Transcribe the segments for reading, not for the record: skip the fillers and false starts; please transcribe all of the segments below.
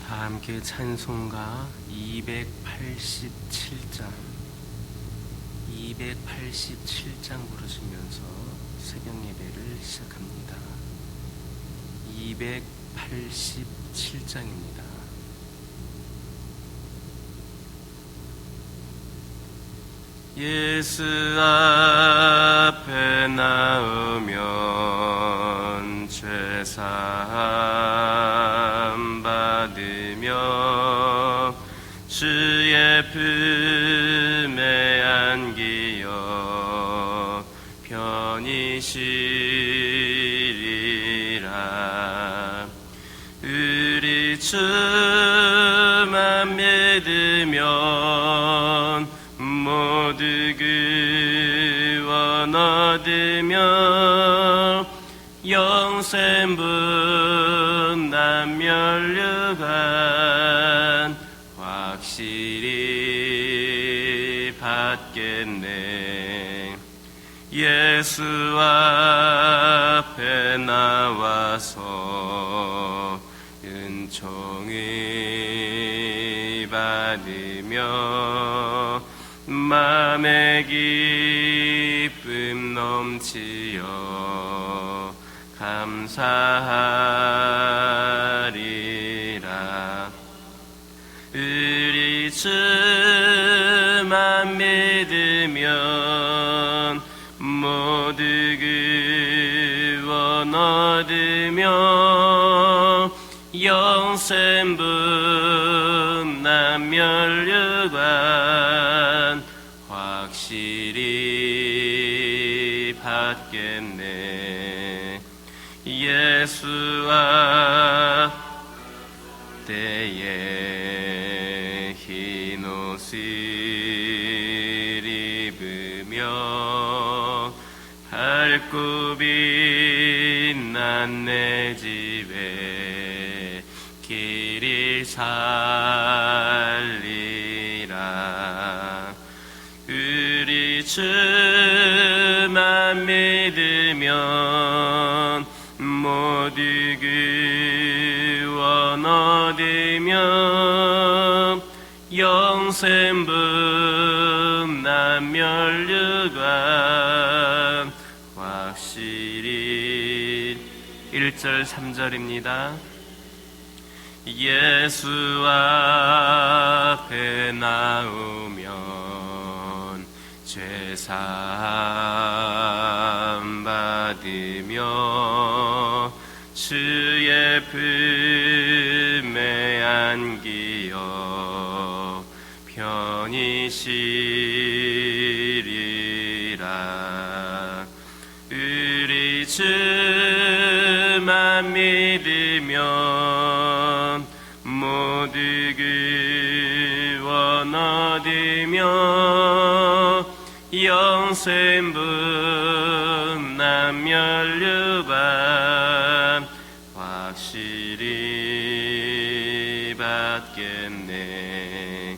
함께 찬송가 287장 부르시면서 새벽 예배를 시작합니다. 287장입니다. 예수 앞에 나오면 죄사함 받으며 주의 품에 안기어 편히 쉬리라. 우리 주만 믿으면 모두 구원 얻으며 영생분 남멸류관 확실히 받겠네. 예수 앞에 나와서 은총을 받으며 맘의 기쁨 넘치어 감사하리라. 우리 주만 믿으면 모두 구원 얻으며 영생분 남멸류관 확실히 받겠네. 예수 앞때에 흰 옷을 입으며 밝고 빛난 내 집에 길이 살리라. 우리 주만 믿으면 모두 구원 얻으며 영생분 남멸류관 확실히 1절 3절입니다. 예수 앞에 나오면 죄사함 받으며 주의 품에 안기어 편히 쉬리라. 우리 주만 믿으면 모두 구원 얻으며 영생분 남멸류관 확실히 받겠네.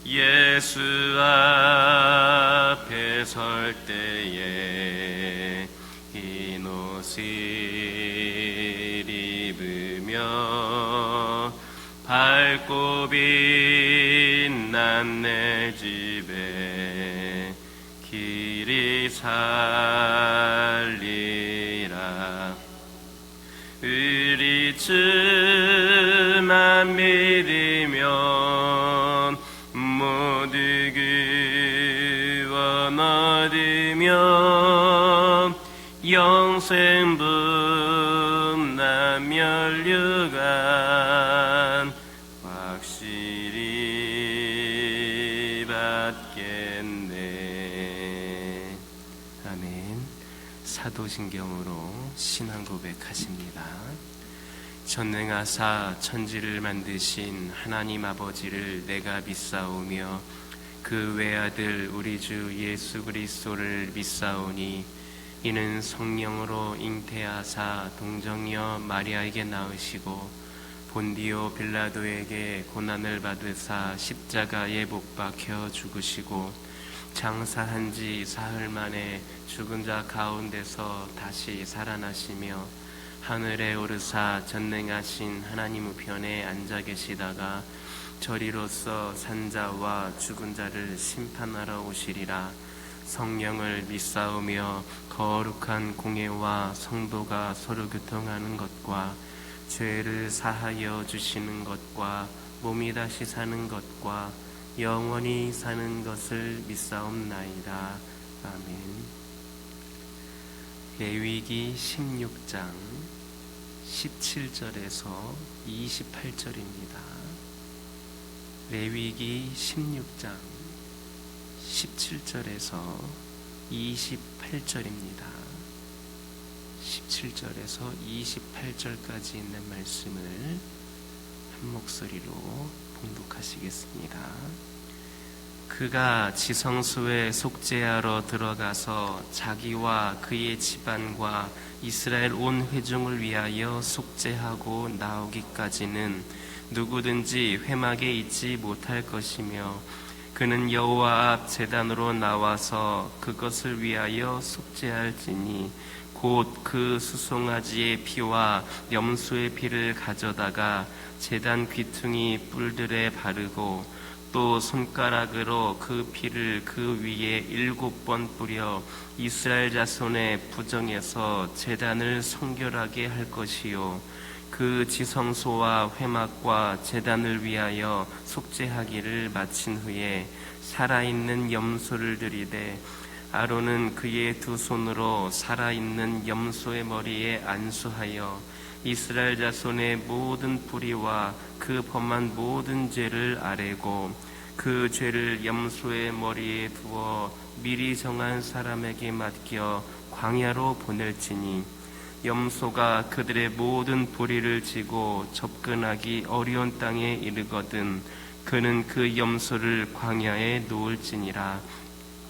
예수 앞에 설 때에 흰 옷을 입으며 밝고 빛난 내 집에 길이 살리라. 우리 주만 믿으면 모두 구원 얻으며 영생분 남멸류관 확실히 받겠네. 아멘. 사도신경으로 신앙 고백하십니다. 전능하사 천지를 만드신 하나님 아버지를 내가 믿사오며 그 외아들 우리 주 예수 그리스도를 믿사오니 이는 성령으로 잉태하사 동정녀 마리아에게 낳으시고 본디오 빌라도에게 고난을 받으사 십자가에 못 박혀 죽으시고 장사한 지 사흘 만에 죽은 자 가운데서 다시 살아나시며 하늘에 오르사 전능하신 하나님 우편에 앉아 계시다가 저리로서 산자와 죽은 자를 심판하러 오시리라. 성령을 믿사오며 거룩한 공예와 성도가 서로 교통하는 것과 죄를 사하여 주시는 것과 몸이 다시 사는 것과 영원히 사는 것을 믿사옵나이다. 아멘. 레위기 16장 17절에서 28절입니다. 레위기 16장 17절에서 28절입니다. 17절에서 28절까지 있는 말씀을 한 목소리로 봉독하시겠습니다. 그가 지성소에 속죄하러 들어가서 자기와 그의 집안과 이스라엘 온 회중을 위하여 속죄하고 나오기까지는 누구든지 회막에 있지 못할 것이며 그는 여호와 앞 제단으로 나와서 그것을 위하여 속죄할지니 곧 그 수송아지의 피와 염소의 피를 가져다가 제단 귀퉁이 뿔들에 바르고 또 손가락으로 그 피를 그 위에 7번 뿌려 이스라엘 자손의 부정에서 제단을 성결하게 할 것이요 그 지성소와 회막과 제단을 위하여 속죄하기를 마친 후에 살아있는 염소를 들이되 아론은 그의 두 손으로 살아있는 염소의 머리에 안수하여 이스라엘 자손의 모든 불의와 그 범한 모든 죄를 아뢰고 그 죄를 염소의 머리에 두어 미리 정한 사람에게 맡겨 광야로 보낼지니 염소가 그들의 모든 불의를 지고 접근하기 어려운 땅에 이르거든 그는 그 염소를 광야에 놓을지니라.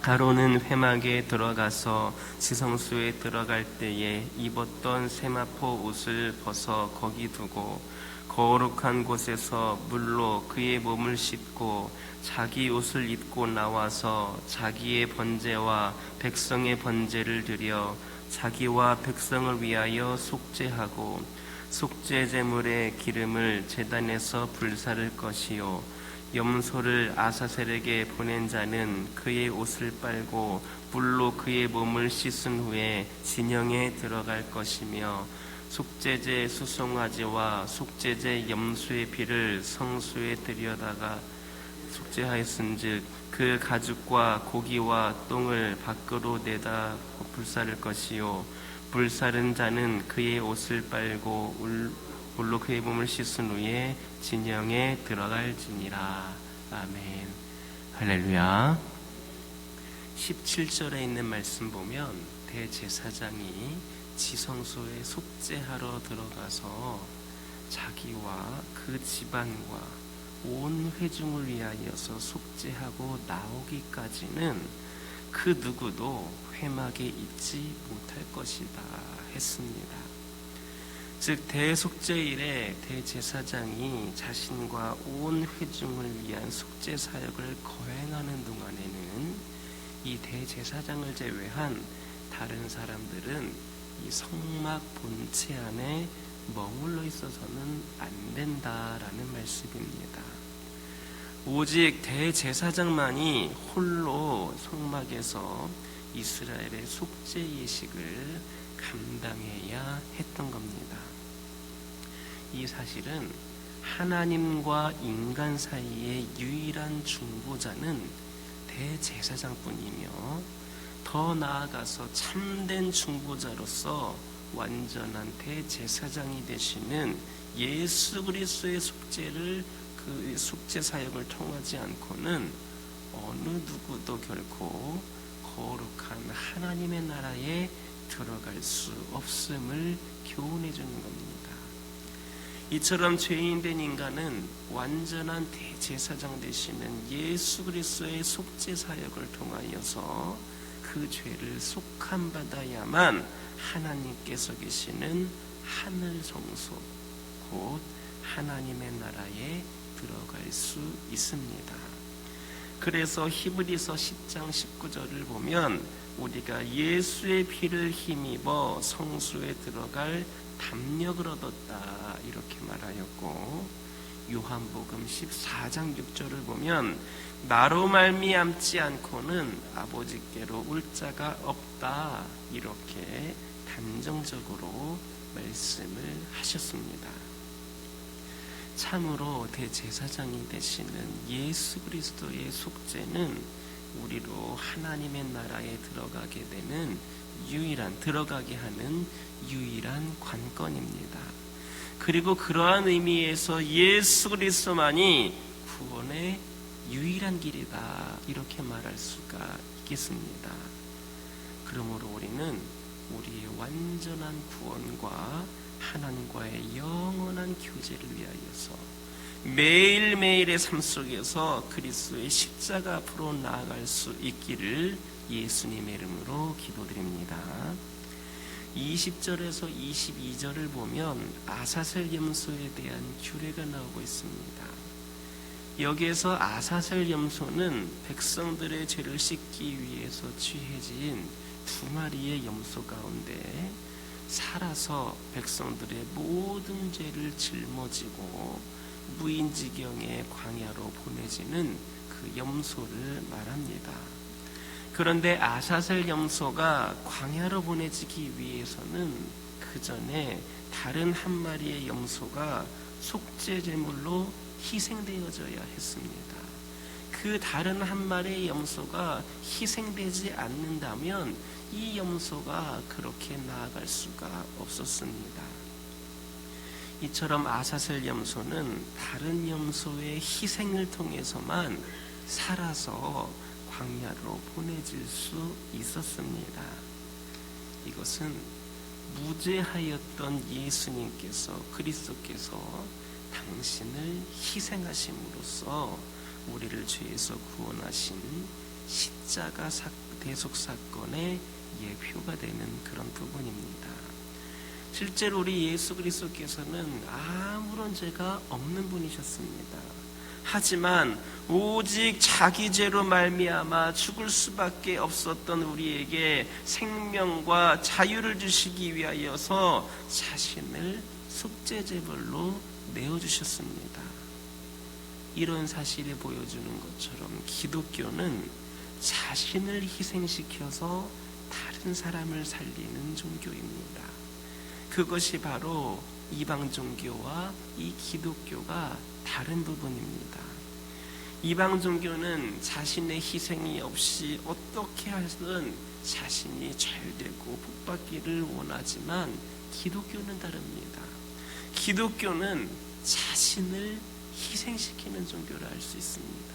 아론은 회막에 들어가서 지성소에 들어갈 때에 입었던 세마포 옷을 벗어 거기 두고 거룩한 곳에서 물로 그의 몸을 씻고 자기 옷을 입고 나와서 자기의 번제와 백성의 번제를 드려 자기와 백성을 위하여 속죄하고 속죄 제물의 기름을 제단에서 불사를 것이요 염소를 아사셀에게 보낸 자는 그의 옷을 빨고 불로 그의 몸을 씻은 후에 진영에 들어갈 것이며 속죄제 수송아지와 속죄제 염소의 피를 성소에 들여다가 속죄하였은즉 그 가죽과 고기와 똥을 밖으로 내다 불사를 것이요 불사른 자는 그의 옷을 빨고 물로 그의 몸을 씻은 후에 진영에 들어갈지니라. 아멘. 할렐루야. 17절에 있는 말씀 보면 대제사장이 지성소에 속죄하러 들어가서 자기와 그 집안과 온 회중을 위하여서 속죄하고 나오기까지는 그 누구도 회막에 있지 못할 것이다 했습니다. 즉 대속죄일에 대제사장이 자신과 온 회중을 위한 속죄 사역을 거행하는 동안에는 이 대제사장을 제외한 다른 사람들은 이 성막 본체 안에 머물러 있어서는 안 된다라는 말씀입니다. 오직 대제사장만이 홀로 성막에서 이스라엘의 속죄 예식을 감당해야 했던 겁니다. 이 사실은 하나님과 인간 사이의 유일한 중보자는 대제사장뿐이며 더 나아가서 참된 중보자로서 완전한 대제사장이 되시는 예수 그리스도의 속죄를 그 속죄 사역을 통하지 않고는 어느 누구도 결코 거룩한 하나님의 나라에 들어갈 수 없음을 교훈해 주는 겁니다. 이처럼 죄인된 인간은 완전한 대제사장 되시는 예수 그리스도의 속죄 사역을 통하여서 그 죄를 속함 받아야만 하나님께서 계시는 하늘 성소 곧 하나님의 나라에 들어갈 수 있습니다. 그래서 히브리서 10장 19절을 보면 우리가 예수의 피를 힘입어 성소에 들어갈 담력을 얻었다 이렇게 말하였고, 요한복음 14장 6절을 보면 나로 말미암지 않고는 아버지께로 올 자가 없다 이렇게 단정적으로 말씀을 하셨습니다. 참으로 대제사장이 되시는 예수 그리스도의 속죄는 우리로 하나님의 나라에 들어가게 하는 유일한 관건입니다. 그리고 그러한 의미에서 예수 그리스도만이 구원의 유일한 길이다 이렇게 말할 수가 있겠습니다. 그러므로 우리는 우리의 완전한 구원과 하나님과의 영원한 교제를 위하여서 매일매일의 삶 속에서 그리스도의 십자가 앞으로 나아갈 수 있기를 예수님의 이름으로 기도드립니다. 20절에서 22절을 보면 아사셀 염소에 대한 규례가 나오고 있습니다. 여기에서 아사셀 염소는 백성들의 죄를 씻기 위해서 취해진 2마리의 염소 가운데 살아서 백성들의 모든 죄를 짊어지고 무인지경의 광야로 보내지는 그 염소를 말합니다. 그런데 아사셀 염소가 광야로 보내지기 위해서는 그 전에 다른 한 마리의 염소가 속죄 제물로 희생되어져야 했습니다. 그 다른 한 마리의 염소가 희생되지 않는다면 이 염소가 그렇게 나아갈 수가 없었습니다. 이처럼 아사셀 염소는 다른 염소의 희생을 통해서만 살아서 광야로 보내질 수 있었습니다. 이것은 무죄하였던 예수님께서, 그리스도께서 당신을 희생하심으로써 우리를 죄에서 구원하신 십자가 대속 사건의 예표가 되는 그런 부분입니다. 실제로 우리 예수 그리스도께서는 아무런 죄가 없는 분이셨습니다. 하지만 오직 자기 죄로 말미암아 죽을 수밖에 없었던 우리에게 생명과 자유를 주시기 위하여서 자신을 속죄제물로 내어주셨습니다. 이런 사실이 보여주는 것처럼 기독교는 자신을 희생시켜서 다른 사람을 살리는 종교입니다. 그것이 바로 이방 종교와 이 기독교가 다른 부분입니다. 이방 종교는 자신의 희생이 없이 어떻게 하든 자신이 잘되고 복받기를 원하지만 기독교는 다릅니다. 기독교는 자신을 희생시키는 종교를 알 수 있습니다.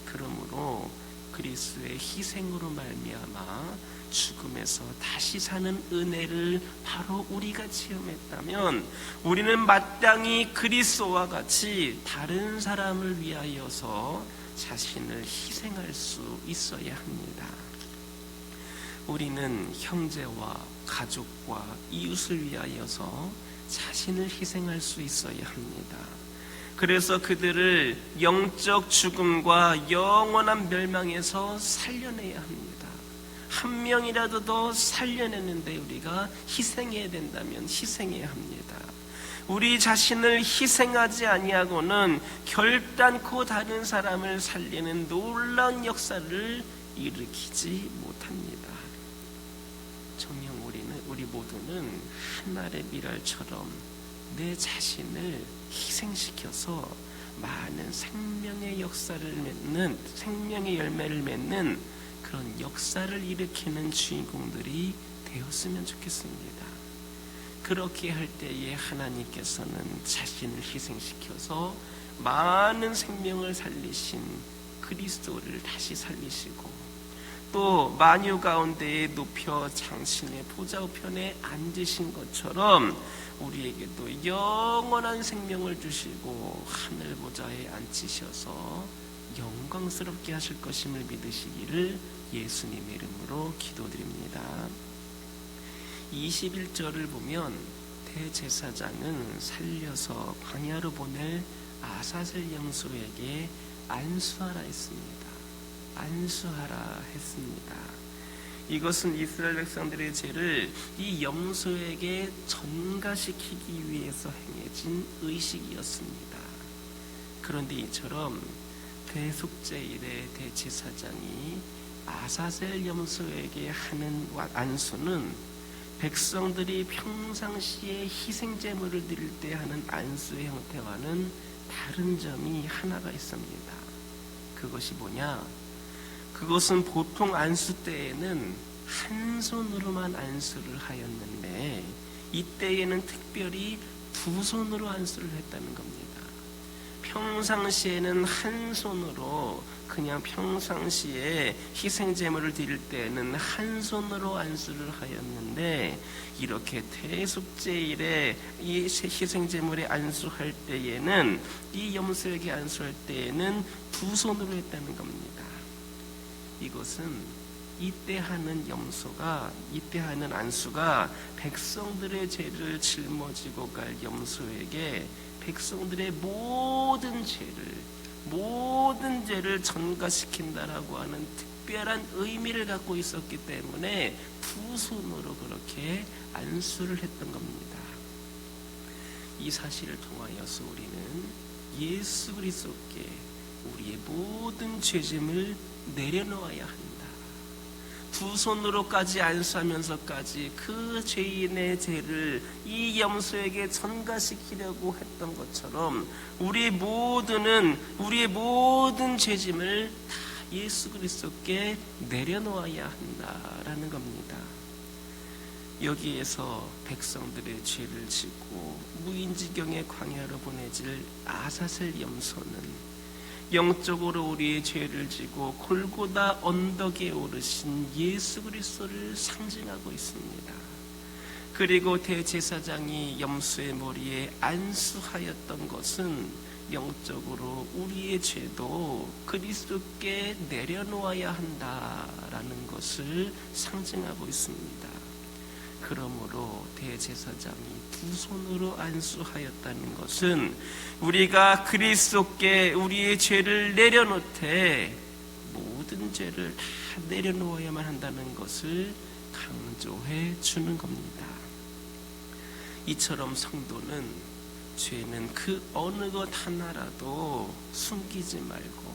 그러므로 그리스도의 희생으로 말미암아 죽음에서 다시 사는 은혜를 바로 우리가 체험했다면 우리는 마땅히 그리스도와 같이 다른 사람을 위하여서 자신을 희생할 수 있어야 합니다. 우리는 형제와 가족과 이웃을 위하여서 자신을 희생할 수 있어야 합니다. 그래서 그들을 영적 죽음과 영원한 멸망에서 살려내야 합니다. 한 명이라도 더 살려내는데 우리가 희생해야 된다면 희생해야 합니다. 우리 자신을 희생하지 아니하고는 결단코 다른 사람을 살리는 놀라운 역사를 일으키지 못합니다. 정녕 우리 모두는 하늘의 미랄처럼 내 자신을 희생시켜서 많은 생명의 역사를 맺는, 생명의 열매를 맺는 그런 역사를 일으키는 주인공들이 되었으면 좋겠습니다. 그렇게 할 때에 하나님께서는 자신을 희생시켜서 많은 생명을 살리신 그리스도를 다시 살리시고 또 만유 가운데에 높여 장신의 보좌우편에 앉으신 것처럼 우리에게도 영원한 생명을 주시고 하늘 보좌에 앉히셔서 영광스럽게 하실 것임을 믿으시기를 예수님의 이름으로 기도드립니다. 21절을 보면 대제사장은 살려서 광야로 보낼 아사셀 염소에게 안수하라 했습니다. 안수하라 했습니다. 이것은 이스라엘 백성들의 죄를 이 염소에게 전가시키기 위해서 행해진 의식이었습니다. 그런데 이처럼 대속죄일에 대제사장이 아사셀 염소에게 하는 안수는 백성들이 평상시에 희생제물을 드릴 때 하는 안수의 형태와는 다른 점이 하나가 있습니다. 그것이 뭐냐? 그것은 보통 안수 때에는 한 손으로만 안수를 하였는데 이때에는 특별히 두 손으로 안수를 했다는 겁니다. 평상시에는 한 손으로 그냥 평상시에 희생제물을 드릴 때에는 한 손으로 안수를 하였는데 이렇게 대속죄일에 이 희생제물에 안수할 때에는 이 염소에게 안수할 때에는 두 손으로 했다는 겁니다. 이것은 이때 하는 이때 하는 안수가 백성들의 죄를 짊어지고 갈 염소에게 백성들의 모든 죄를 전가시킨다라고 하는 특별한 의미를 갖고 있었기 때문에 두 손으로 그렇게 안수를 했던 겁니다. 이 사실을 통하여서 우리는 예수 그리스도께 우리의 모든 죄짐을 내려놓아야 한다. 두 손으로까지 안수하면서까지 그 죄인의 죄를 이 염소에게 전가시키려고 했던 것처럼 우리의 모든 죄짐을 다 예수 그리스도께 내려놓아야 한다라는 겁니다. 여기에서 백성들의 죄를 짓고 무인지경의 광야로 보내질 아사셀 염소는 영적으로 우리의 죄를 지고 골고다 언덕에 오르신 예수 그리스도를 상징하고 있습니다. 그리고 대제사장이 염소의 머리에 안수하였던 것은 영적으로 우리의 죄도 그리스도께 내려놓아야 한다라는 것을 상징하고 있습니다. 그러므로 대제사장이 두 손으로 안수하였다는 것은 우리가 그리스도께 우리의 죄를 내려놓되 모든 죄를 다 내려놓아야만 한다는 것을 강조해 주는 겁니다. 이처럼 성도는 죄는 그 어느 것 하나라도 숨기지 말고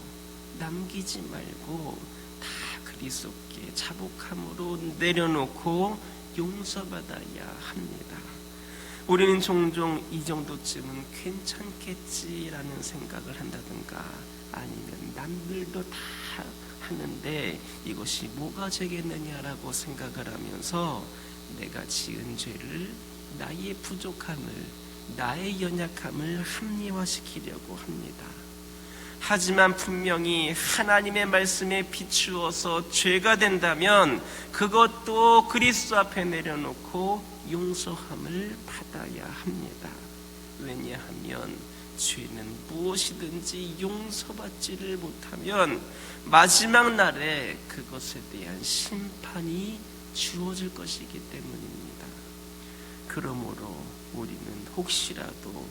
남기지 말고 다 그리스도께 자복함으로 내려놓고 용서받아야 합니다. 우리는 종종 이 정도쯤은 괜찮겠지라는 생각을 한다든가 아니면 남들도 다 하는데 이것이 뭐가 죄겠느냐라고 생각을 하면서 내가 지은 죄를 나의 부족함을 나의 연약함을 합리화시키려고 합니다. 하지만 분명히 하나님의 말씀에 비추어서 죄가 된다면 그것도 그리스도 앞에 내려놓고 용서함을 받아야 합니다. 왜냐하면 죄는 무엇이든지 용서받지를 못하면 마지막 날에 그것에 대한 심판이 주어질 것이기 때문입니다. 그러므로 우리는 혹시라도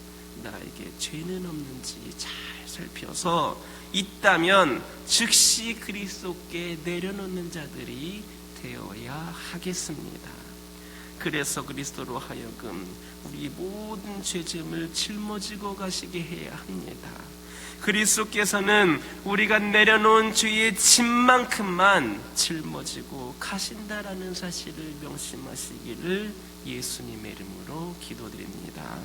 나에게 죄는 없는지 잘 살펴서 있다면 즉시 그리스도께 내려놓는 자들이 되어야 하겠습니다. 그래서 그리스도로 하여금 우리 모든 죄짐을 짊어지고 가시게 해야 합니다. 그리스도께서는 우리가 내려놓은 죄의 짐만큼만 짊어지고 가신다라는 사실을 명심하시기를 예수님의 이름으로 기도드립니다.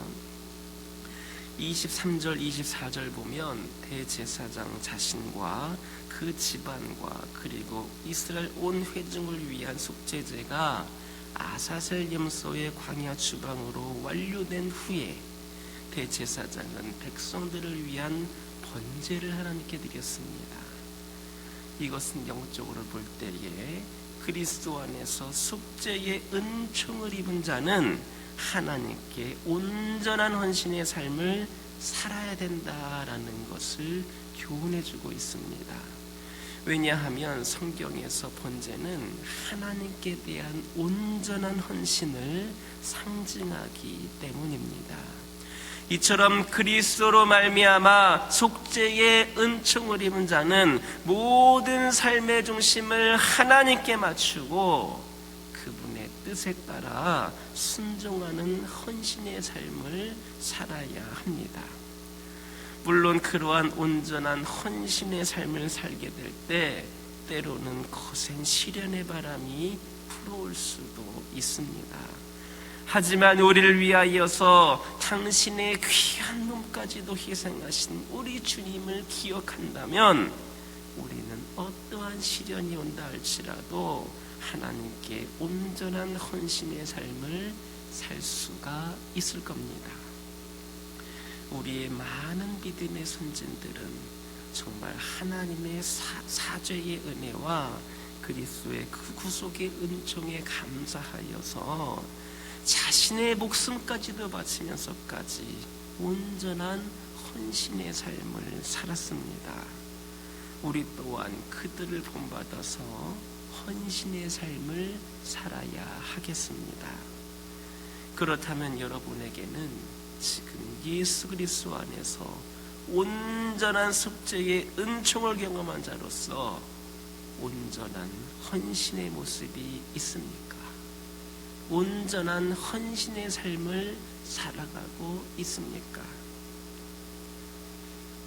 23절 24절 보면 대제사장 자신과 그 집안과 그리고 이스라엘 온 회중을 위한 속죄제가 아사셀 염소의 광야 주방으로 완료된 후에 대제사장은 백성들을 위한 번제를 하나님께 드렸습니다. 이것은 영적으로 볼 때에 그리스도 안에서 속죄의 은총을 입은 자는 하나님께 온전한 헌신의 삶을 살아야 된다라는 것을 교훈해주고 있습니다. 왜냐하면 성경에서 번제는 하나님께 대한 온전한 헌신을 상징하기 때문입니다. 이처럼 그리스도로 말미암아 속죄의 은총을 입은 자는 모든 삶의 중심을 하나님께 맞추고 그분의 뜻에 따라 순종하는 헌신의 삶을 살아야 합니다. 물론 그러한 온전한 헌신의 삶을 살게 될 때 때로는 거센 시련의 바람이 불어올 수도 있습니다. 하지만 우리를 위하여서 당신의 귀한 몸까지도 희생하신 우리 주님을 기억한다면 우리는 어떠한 시련이 온다 할지라도 하나님께 온전한 헌신의 삶을 살 수가 있을 겁니다. 우리의 많은 믿음의 선진들은 정말 하나님의 사죄의 은혜와 그리스도의 그 구속의 은총에 감사하여서 자신의 목숨까지도 바치면서까지 온전한 헌신의 삶을 살았습니다. 우리 또한 그들을 본받아서 헌신의 삶을 살아야 하겠습니다. 그렇다면 여러분에게는 지금 예수 그리스도 안에서 온전한 속죄의 은총을 경험한 자로서 온전한 헌신의 모습이 있습니까? 온전한 헌신의 삶을 살아가고 있습니까?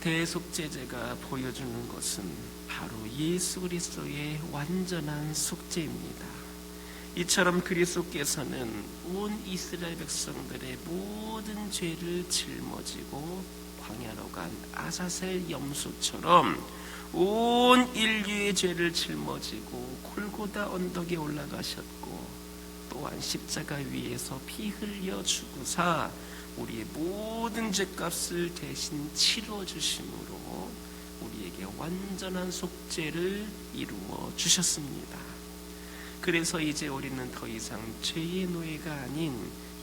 대속죄제가 보여주는 것은 바로 예수 그리스도의 완전한 속죄입니다. 이처럼 그리스도께서는 온 이스라엘 백성들의 모든 죄를 짊어지고 광야로 간 아사셀 염소처럼 온 인류의 죄를 짊어지고 골고다 언덕에 올라가셨고 또한 십자가 위에서 피 흘려 죽으사 우리의 모든 죄값을 대신 치러 주심으로 우리에게 완전한 속죄를 이루어 주셨습니다. 그래서 이제 우리는 더 이상 죄의 노예가 아닌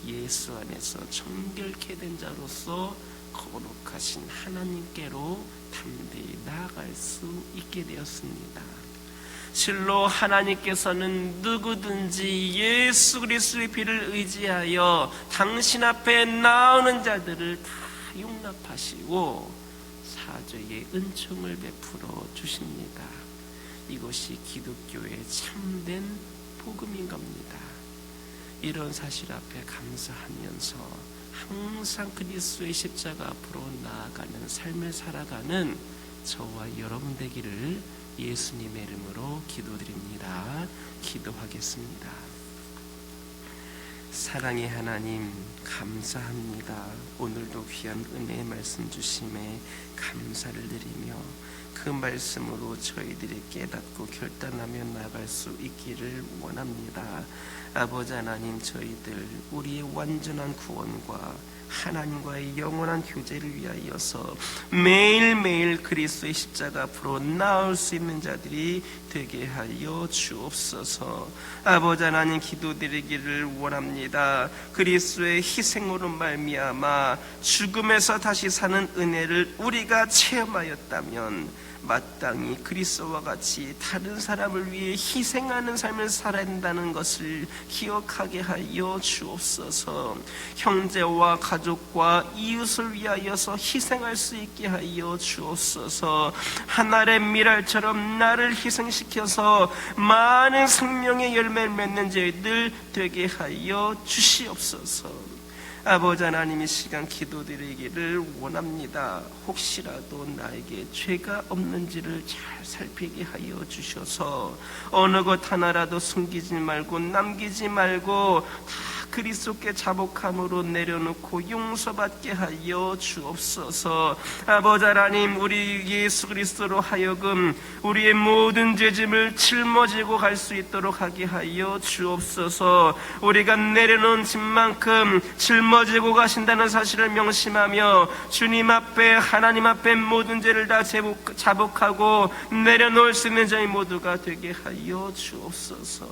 예수 안에서 정결케 된 자로서 거룩하신 하나님께로 담대히 나아갈 수 있게 되었습니다. 실로 하나님께서는 누구든지 예수 그리스도의 피를 의지하여 당신 앞에 나오는 자들을 다 용납하시고 사죄의 은총을 베풀어 주십니다. 이것이 기독교의 참된 복음인 겁니다. 이런 사실 앞에 감사하면서 항상 그리스도의 십자가 앞으로 나아가는 삶을 살아가는 저와 여러분 되기를 예수님의 이름으로 기도드립니다. 기도하겠습니다. 사랑의 하나님, 감사합니다. 오늘도 귀한 은혜의 말씀 주심에 감사를 드리며 그 말씀으로 저희들이 깨닫고 결단하며 나아갈 수 있기를 원합니다. 아버지 하나님, 저희들 우리의 완전한 구원과 하나님과의 영원한 교제를 위하여서 매일매일 그리스도의 십자가 앞으로 나올 수 있는 자들이 되게 하여 주옵소서. 아버지 하나님, 기도드리기를 원합니다. 그리스도의 희생으로 말미암아 죽음에서 다시 사는 은혜를 우리가 체험하였다면 마땅히 그리스도와 같이 다른 사람을 위해 희생하는 삶을 살아야 한다는 것을 기억하게 하여 주옵소서. 형제와 가족과 이웃을 위하여서 희생할 수 있게 하여 주옵소서. 하늘의 미랄처럼 나를 희생시켜서 많은 생명의 열매를 맺는 저희들 되게 하여 주시옵소서. 아버지 하나님, 이 시간 기도드리기를 원합니다. 혹시라도 나에게 죄가 없는지를 잘 살피게 하여 주셔서 어느 것 하나라도 숨기지 말고 남기지 말고 다 그리스도께 자복함으로 내려놓고 용서받게 하여 주옵소서. 아버지 하나님, 우리 예수 그리스도로 하여금 우리의 모든 죄짐을 짊어지고 갈 수 있도록 하게 하여 주옵소서. 우리가 내려놓은 짐만큼 짊어지고 가신다는 사실을 명심하며 주님 앞에, 하나님 앞에 모든 죄를 다 자복하고 내려놓을 수 있는 저희 모두가 되게 하여 주옵소서.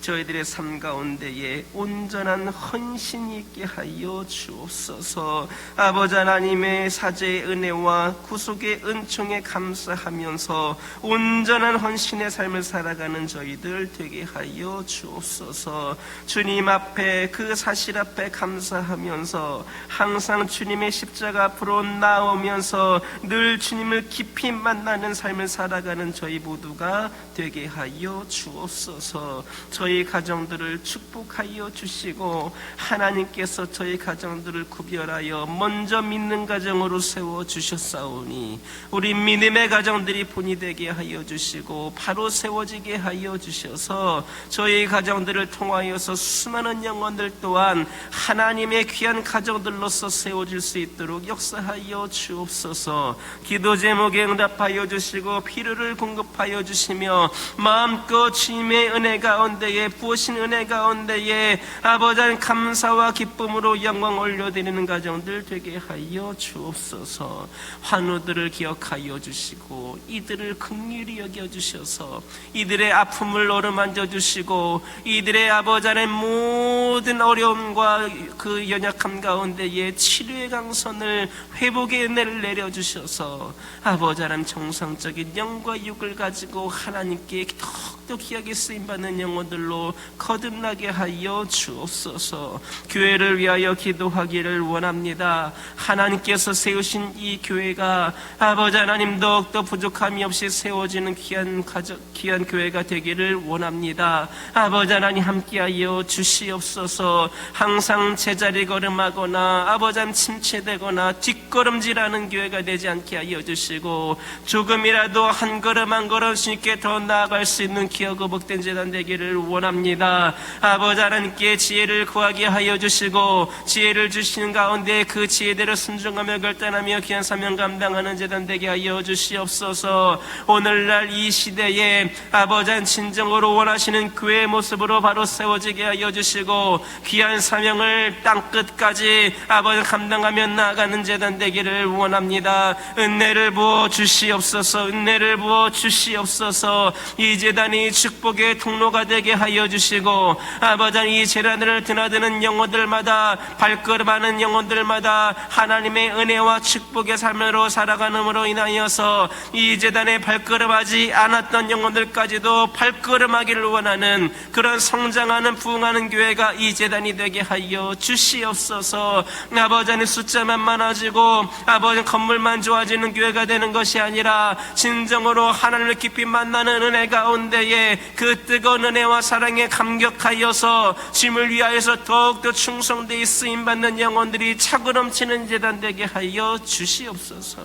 저희들의 삶 가운데에 온전한 헌신이 있게 하여 주옵소서. 아버지 하나님의 사죄의 은혜와 구속의 은총에 감사하면서 온전한 헌신의 삶을 살아가는 저희들 되게 하여 주옵소서. 주님 앞에, 그 사실 앞에 감사하면서 항상 주님의 십자가 앞으로 나오면서 늘 주님을 깊이 만나는 삶을 살아가는 저희 모두가 되게 하여 주옵소서. 저희 가정들을 축복하여 주시고 하나님께서 저희 가정들을 구별하여 먼저 믿는 가정으로 세워주셨사오니 우리 믿음의 가정들이 본이 되게 하여 주시고 바로 세워지게 하여 주셔서 저희 가정들을 통하여서 수많은 영혼들 또한 하나님의 귀한 가정들로서 세워질 수 있도록 역사하여 주옵소서. 기도 제목에 응답하여 주시고 필요를 공급하여 주시며 마음껏 주님의 은혜 가운데에 부으신 은혜 가운데에 아버지 감사와 기쁨으로 영광 올려드리는 가정들 되게 하여 주옵소서. 환우들을 기억하여 주시고 이들을 긍휼히 여겨주셔서 이들의 아픔을 어루만져 주시고 이들의 아버지 안에 모든 어려움과 그 연약함 가운데에 치료의 강선을 회복의 은혜를 내려주셔서 아버지 하나님 정상적인 영과 육을 가지고 하나님께 더욱더 귀하게 쓰임받는 영혼들로 거듭나게 하여 주옵소서. 교회를 위하여 기도하기를 원합니다. 하나님께서 세우신 이 교회가 아버지 하나님 더욱더 부족함이 없이 세워지는 귀한 교회가 되기를 원합니다. 아버지 하나님 함께하여 주시옵소서. 항상 제자리 걸음하거나 아버지 하나님 침체되거나 뒷걸음질하는 교회가 되지 않게 하여 주시고 조금이라도 한 걸음 한 걸음 주님께 더 나아갈 수 있는 기어고 복된 재단 되기를 원합니다. 아버지 하나님께 지혜를 구하게 하여 주시고 지혜를 주시는 가운데 그 지혜대로 순종하며 결단하며 귀한 사명 감당하는 재단 되게 하여 주시옵소서. 오늘날 이 시대에 아버지 하나님 진정으로 원하시는 교회의 모습으로 바로 세워지게 하여 주시고 귀한 사명을 땅끝까지 아버지 감당하며 나아가는 재단 되기를 원합니다. 은혜를 부어 주시옵소서. 은혜를 부어 주시옵소서. 이 재단이 축복의 통로가 되게 하여 주시고 아버지 이 재단을 드나드는 영혼들마다 발걸음하는 영혼들마다 하나님의 은혜와 축복의 삶으로 살아가는으로 인하여서 이 재단에 발걸음하지 않았던 영혼들까지도 발걸음하기를 원하는 그런 성장하는 부흥하는 교회가 이 재단이 되게 하여 주시옵소서. 아버지 하나님 숫자만 많아지고 아버지 건물만 좋아지는 교회가 되는 것이 아니라 진정으로 하나님을 깊이 만나는 은혜 가운데에 그 뜨거운 은혜와 사랑에 감격하여서 주님을 위하여서 더욱더 충성되이 쓰임받는 영혼들이 차고 넘치는 재단 되게 하여 주시옵소서.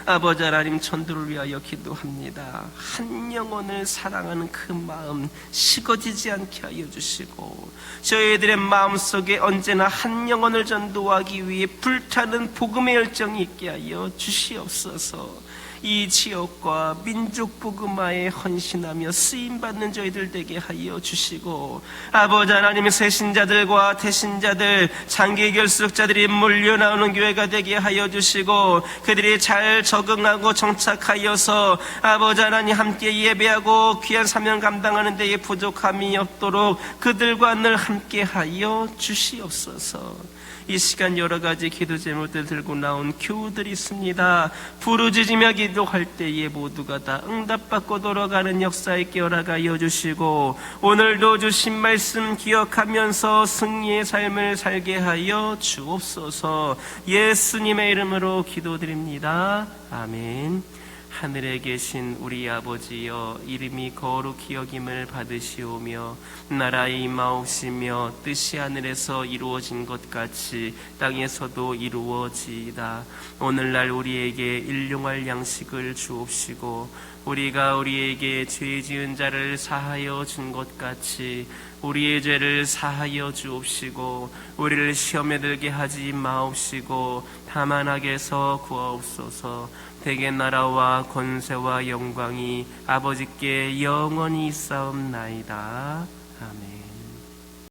아버지 하나님 천도를 위하여 기도합니다. 한 영혼을 사랑하는 그 마음 식어지지 않게 하여 주시고 저희들의 마음속에 언제나 한 영혼을 전도하기 위해 불타는 복음의 열정이 있게 하여 주시옵소서. 이 지역과 민족 복음화에 헌신하며 쓰임받는 저희들 되게 하여 주시고 아버지 하나님의 새신자들과 태신자들 장기 결석자들이 몰려나오는 교회가 되게 하여 주시고 그들이 잘 적응하고 정착하여서 아버지 하나님 함께 예배하고 귀한 사명 감당하는 데에 부족함이 없도록 그들과 늘 함께 하여 주시옵소서. 이 시간 여러 가지 기도 제목들 들고 나온 교우들이 있습니다. 부르짖으며 기도할 때에 모두가 다 응답받고 돌아가는 역사에 깨어나가 하여 주시고 오늘도 주신 말씀 기억하면서 승리의 삶을 살게 하여 주옵소서. 예수님의 이름으로 기도드립니다. 아멘. 하늘에 계신 우리 아버지여 이름이 거룩히 여김을 받으시오며 나라의 임하옵시며 뜻이 하늘에서 이루어진 것 같이 땅에서도 이루어지이다. 오늘날 우리에게 일용할 양식을 주옵시고 우리가 우리에게 죄 지은 자를 사하여 준 것 같이 우리의 죄를 사하여 주옵시고 우리를 시험에 들게 하지 마옵시고 다만 악에서 구하옵소서. 대개 나라와 권세와 영광이 아버지께 영원히 있사옵나이다. 아멘.